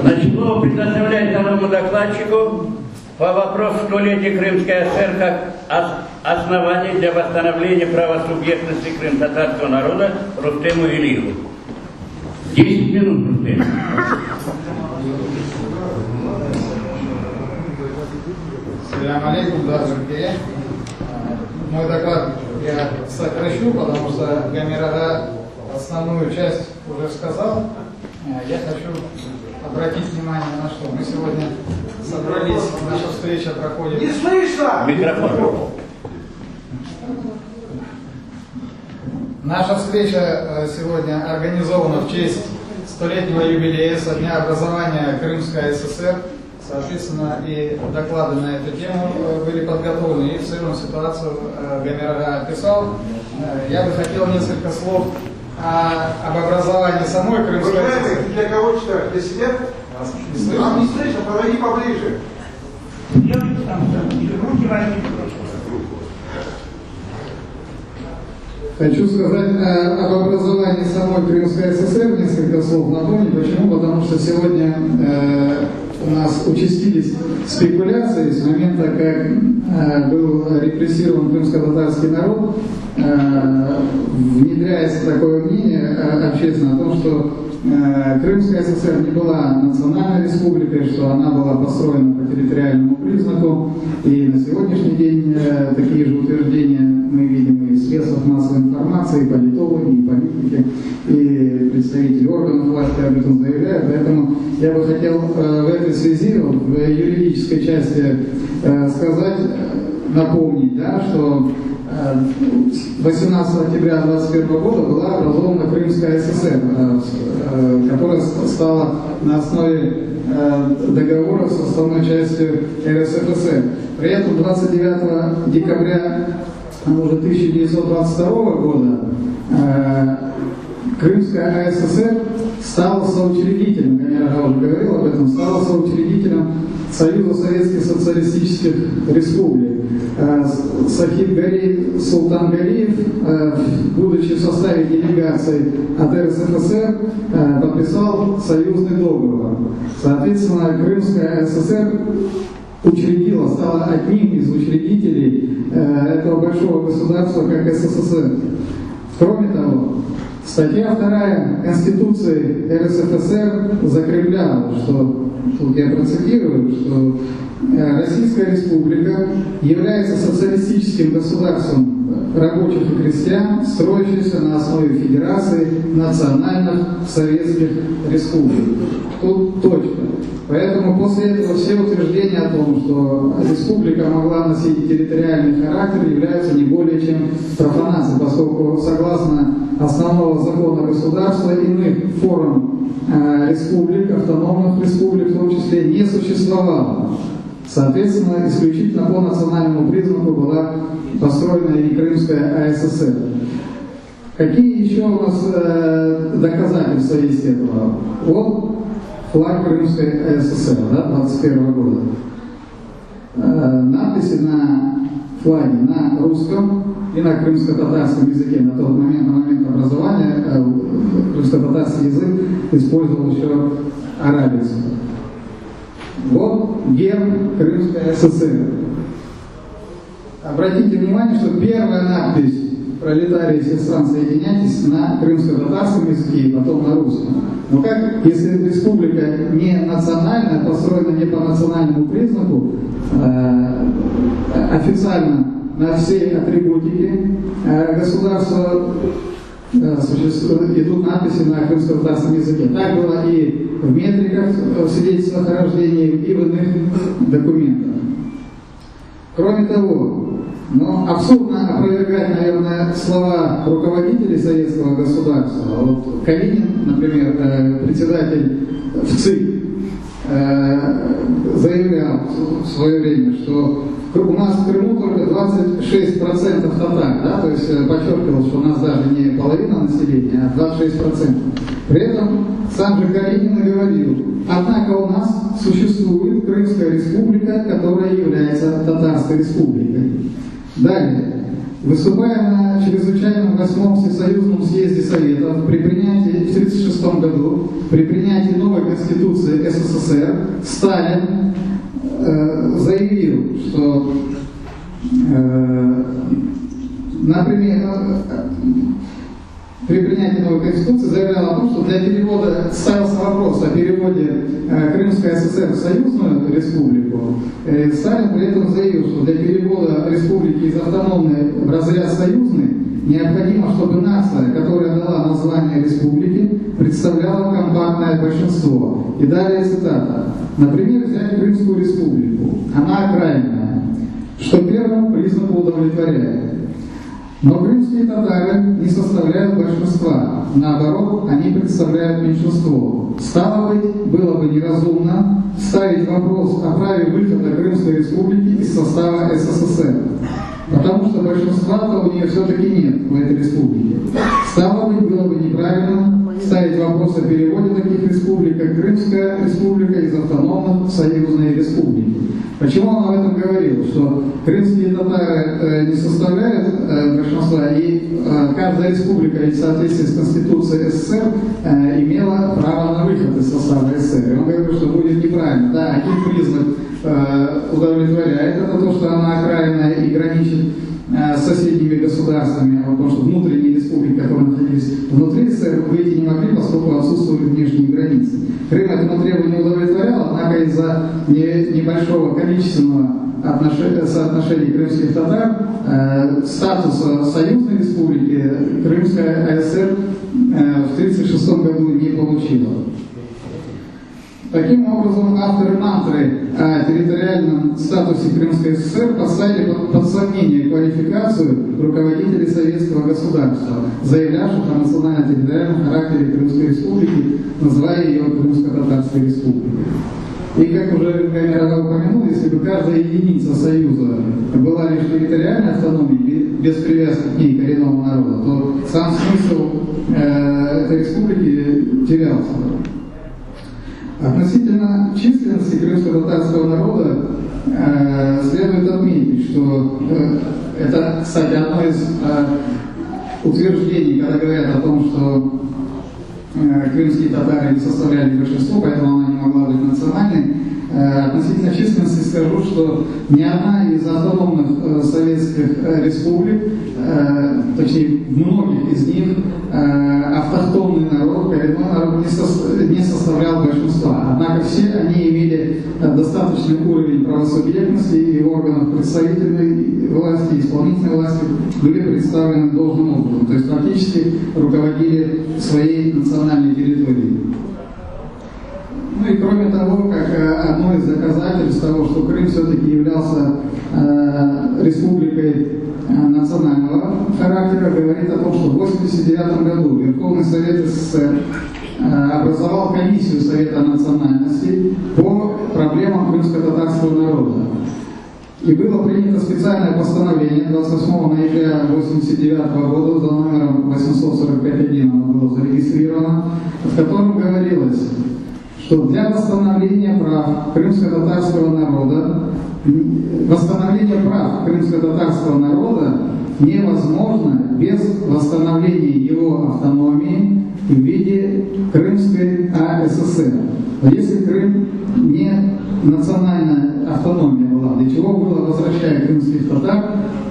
Значит, слово предоставляется новому докладчику по вопросу столетия Крымской ССР как основания для восстановления права субъектности крым-татарского народа Рустему Илиеву. 10 минут, Рустем. Салям алейкум, друзья. Мой доклад я сокращу, потому что Гамирага основную часть уже сказал. Я хочу обратить внимание на что. Мы сегодня собрались, наша встреча проходит... Не слышно! Микрофон. Наша встреча сегодня организована в честь столетнего юбилея со дня образования Крымской ССР. Соответственно, и доклады на эту тему были подготовлены, и в целом ситуацию Гамирага описал. Я бы хотел несколько слов об образовании самой Крымской ССР. Для кого читать? Для себя? Нам не слышно, подойди поближе. Хочу сказать об образовании самой Крымской ССР несколько слов. Напомню, почему? Потому что сегодня у нас участились спекуляции с момента, как был репрессирован крымско-татарский народ, внедряется такое мнение общественно о том, что Крымская ССР не была национальной республикой, что она была построена по территориальному признаку, и на сегодняшний день такие же утверждения мы видим и в средствах массовой информации, и политологи, и политики, и представители органов власти об этом заявляют. Поэтому я бы хотел в этой связи, в юридической части сказать, напомнить, да, что 18 октября 2021 года была образована Крымская ССР, которая стала на основе договора с основной частью РСФСР. При этом 29 декабря уже 1922 года Крымская АССР стала соучредителем, Гамирага уже говорил об этом, стала соучредителем Союза Советских Социалистических Республик. Сахиб Гари Султангалиев, будучи в составе делегации от РСФСР, подписал союзный договор. Соответственно, Крымская ССР учредила, стала одним из учредителей этого большого государства, как СССР. Кроме того, статья 2 Конституции РСФСР закрепляла, что, тут я процитирую, что Российская Республика является социалистическим государством рабочих и крестьян, строящимся на основе Федерации национальных советских республик. Тут точка. Поэтому после этого все утверждения о том, что республика могла носить территориальный характер, являются не более чем профанацией, поскольку согласно основного закона государства иных форм республик, автономных республик в том числе, не существовало. Соответственно, исключительно по национальному признаку была построена и Крымская АССР. Какие еще у нас доказательства есть этого? Вот флаг Крымской АССР, да, 21 года. Надписи на флаге на русском и на крымско-татарском языке. На тот момент, на момент образования, крымско-татарский язык использовал еще арабец. Вот герб Крымской ССР. Обратите внимание, что первая надпись «Пролетарии всех стран, соединяйтесь» на крымско-татарском языке и потом на русском. Но как, если республика не национальная, построена не по национальному признаку, официально на всей атрибутике государства идут надписи на крымско-татарском языке. Так было и в метриках, в свидетельствах о рождении, и в иных документах. Кроме того, абсурдно опровергать, наверное, слова руководителей советского государства. Вот Калинин, например, председатель ВЦИК, заявлял в свое время, что у нас в Крыму только 26% татар, да, то есть подчеркивал, что у нас даже не половина населения, а 26%. При этом сам же Калинин и говорил, однако у нас существует Крымская республика, которая является татарской республикой. Далее. Выступая на чрезвычайном 8-м Всесоюзном съезде Советов в 1936 году, при принятии новой Конституции СССР, Сталин заявил, что, например, при принятии новой Конституции заявлял о том, что для перевода ставился вопрос о переводе Крымской ССР в Союзную Республику. Сталин при этом заявил, что для перевода республики из автономной в разряд союзный необходимо, чтобы нация, которая дала название республики, представляла компактное большинство. И далее цитата. Например, взять Крымскую республику. Она окраинная, что первому признаку удовлетворяет. Но крымские татары не составляют большинства, наоборот, они представляют меньшинство. Стало быть, было бы неразумно ставить вопрос о праве выхода Крымской республики из состава СССР, потому что большинства-то у нее все-таки нет в этой республике. Стало быть, было бы неправильно ставить вопрос о переводе таких республик, как Крымская республика из автономных в союзные республики. Почему он об этом говорил? Что крымские татары не составляют большинства, и каждая республика, в соответствии с Конституцией СССР, имела право на выход из состава СССР. И он говорил, что будет неправильно. Да, один признак удовлетворяет, это то, что она окраинная и граничит с соседними государствами, потому что внутренние республики, которые находились внутри СССР, выйти не могли, поскольку отсутствовали внешние границы. Крым этому требованию удовлетворял, однако из-за небольшого количественного соотношения крымских татар статуса союзной республики Крымская АСР в 1936 году не получила. Таким образом, авторы мантры о территориальном статусе Крымской ССР поставили под сомнение квалификацию руководителей советского государства, заявлявших о национально-территориальном характере Крымской республики, называя ее Крымско-Татарской республикой. И как уже Камерова упомянул, если бы каждая единица союза была лишь территориальной автономией, без привязки к ней коренного народа, то сам смысл этой республики терялся. Относительно численности крымско-татарского народа следует отметить, что это, кстати, одно из утверждений, когда говорят о том, что крымские татары не составляли большинство, поэтому она не могла быть национальной. Относительно численности скажу, что ни одна из автономных советских республик, точнее многих из них, автохтонный народ, коренной народ не составлял большинства. Однако все они имели достаточный уровень правосубъектности, и в органах представительной власти, исполнительной власти были представлены должным образом. То есть фактически руководили своей национальной территорией. Ну и кроме того, как одно из доказательств того, что Крым все-таки являлся республикой национального характера, говорит о том, что в 1989 году Верховный Совет СССР образовал комиссию Совета национальностей по проблемам крымско-татарского народа. И было принято специальное постановление 28 ноября 1989 года за номером 845.1, оно было зарегистрировано, в котором говорилось, что для восстановления прав крымско-татарского народа невозможно без восстановления его автономии в виде Крымской АССР. А если Крым не национальная автономия была, для чего было, возвращая крымских татар,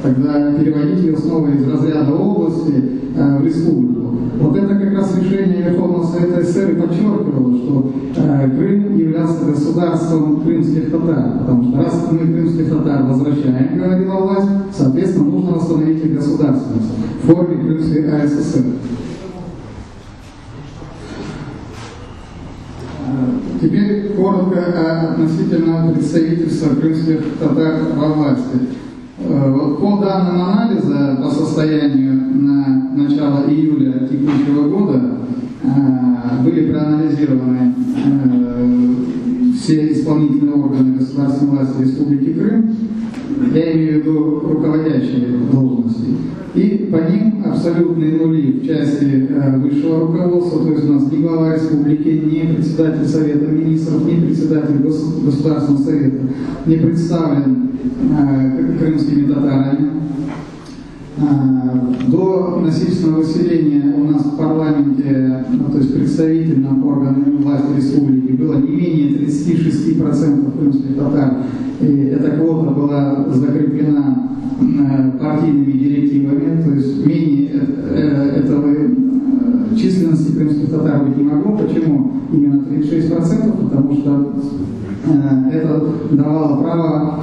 тогда переводить ее снова из разряда области в республику. Вот это как раз решение Верховного Совета СССР и подчеркивало, что Крым являлся государством крымских татар, потому что раз мы крымских татар возвращаем, говорила власть, соответственно, нужно восстановить их государственность в форме Крымской АССР. Теперь коротко относительно представительства крымских татар во власти. По данным анализа по состоянию на начало июля текущего года были проанализированы все исполнительные органы государственной власти Республики Крым, я имею в виду руководящие должности, и по ним абсолютные нули в части высшего руководства, то есть у нас ни глава республики, ни председатель Совета Министров, ни председатель Государственного Совета не представлен крымскими татарами. До насильственного выселения у нас в парламенте, то есть представительным органам власти республики, было не менее 36% крымских татар. И эта квота была закреплена партийными директивами, то есть менее этого численности крымских татар быть не могло. Почему именно 36%? Потому что это давало право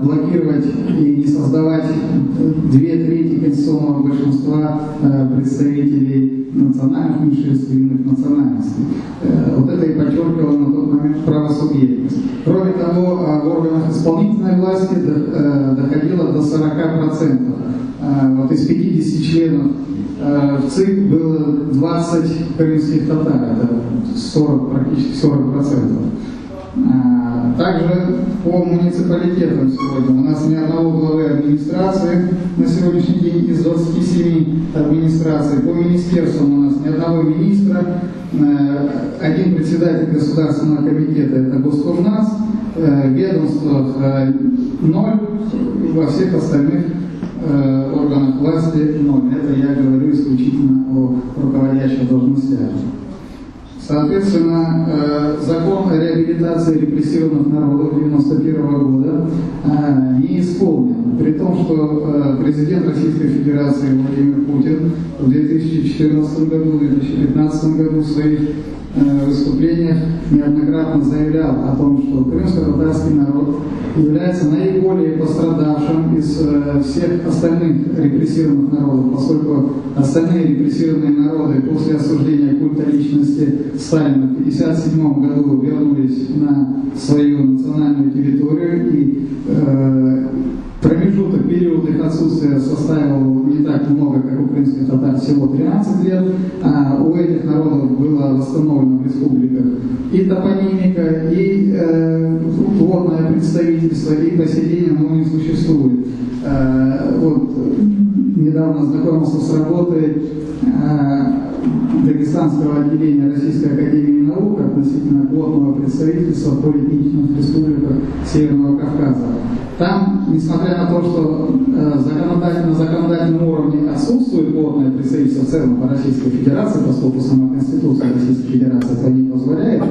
блокировать и не создавать 2/3 конституционного большинства представителей национальных меньшинств и иных национальностей. Вот это и подчеркивало на тот момент правосубъектность. Кроме того, в органах исполнительной власти доходило до 40%. Вот из 50 членов в ЦИК было 20 крымских татар, это 40, практически 40%. Также по муниципалитетам сегодня у нас ни одного главы администрации на сегодняшний день из 27 администраций. По министерствам у нас ни одного министра, один председатель Государственного комитета, это Госкомнадз, ведомствах 0, во всех остальных органах власти 0. Это я говорю исключительно о руководящих должностях. Соответственно, закон о реабилитации репрессированных народов 1991 года не исполнен. При том, что президент Российской Федерации Владимир Путин в 2014 году, 2015 году в своих выступлениях неоднократно заявлял о том, что крымско-татарский народ является наиболее пострадавшим из всех остальных репрессированных народов, поскольку остальные репрессированные народы после осуждения культа личности Сталина в 1957 году вернулись на свою национальную территорию, и промежуток, период их отсутствия составил не так много, как у крымских татар, всего 13 лет, а у этих народов было восстановлено в республиках и топонимика, и плотное представительство, и по сей день оно не существует. Вот, недавно знакомился с работой Дагестанского отделения Российской академии наук относительно плотного представительства в полиэтничных республиках Северного Кавказа. Там, несмотря на то, что на законодательном уровне отсутствует плотное представительство в целом по Российской Федерации, поскольку сама Конституция Российской Федерации это не позволяет,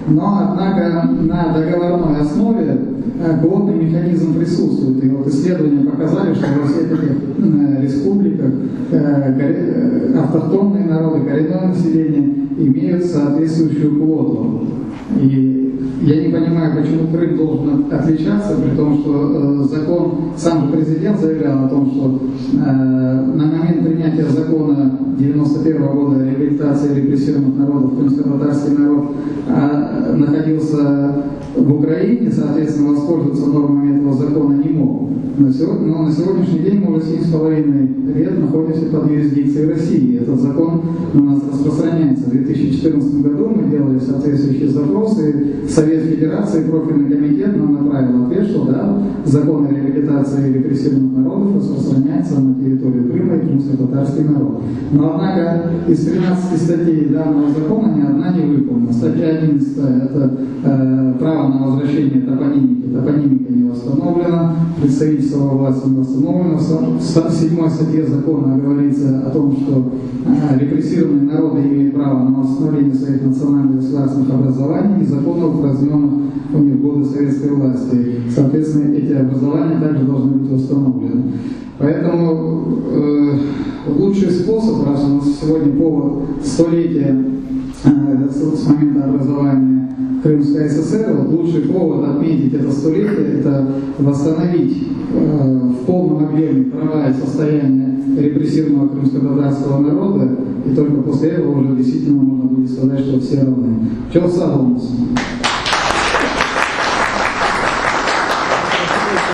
но, однако, на договорной основе плотный механизм присутствует. И вот исследования показали, что во всех этих республиках автохтонные народы, коренное население имеют соответствующую квоту. И я не понимаю, почему Крым должен отличаться, при том, что закон, сам же президент заявлял о том, что на момент принятия закона 1991 года о реабилитации репрессированных народов, крымско-татарский народ находился в Украине, соответственно, воспользоваться нормами этого закона не мог. Но на сегодняшний день мы уже 7,5 лет находимся под юрисдикцией России. Этот закон у нас распространяется. В 2014 году мы делали соответствующие запросы. Совет Федерации, профильный комитет нам направил ответ, что да, закон о реабилитации репрессированных народов распространяется на территорию Крыма и крымско-татарский народ. Но, однако, из 13 статей данного закона ни одна не выполнена. Статья 11 – это право на возвращение топонимики. Топонимика не восстановлена, представительство во власти не восстановлено. В 7 статье закона говорится о том, что репрессированные народы имеют право на восстановление своих национальных государственных образований и законов, упраздненных у них в годы советской власти. Соответственно, эти образования также должны быть восстановлены. Поэтому лучший способ, раз у нас сегодня повод столетия с момента образования Крымской ССР, вот лучший повод отметить это столетие, это восстановить в полном объеме права и состояние репрессированного крымско-татарского народа, и только после этого уже действительно можно будет сказать, что все равны. Чего садомся?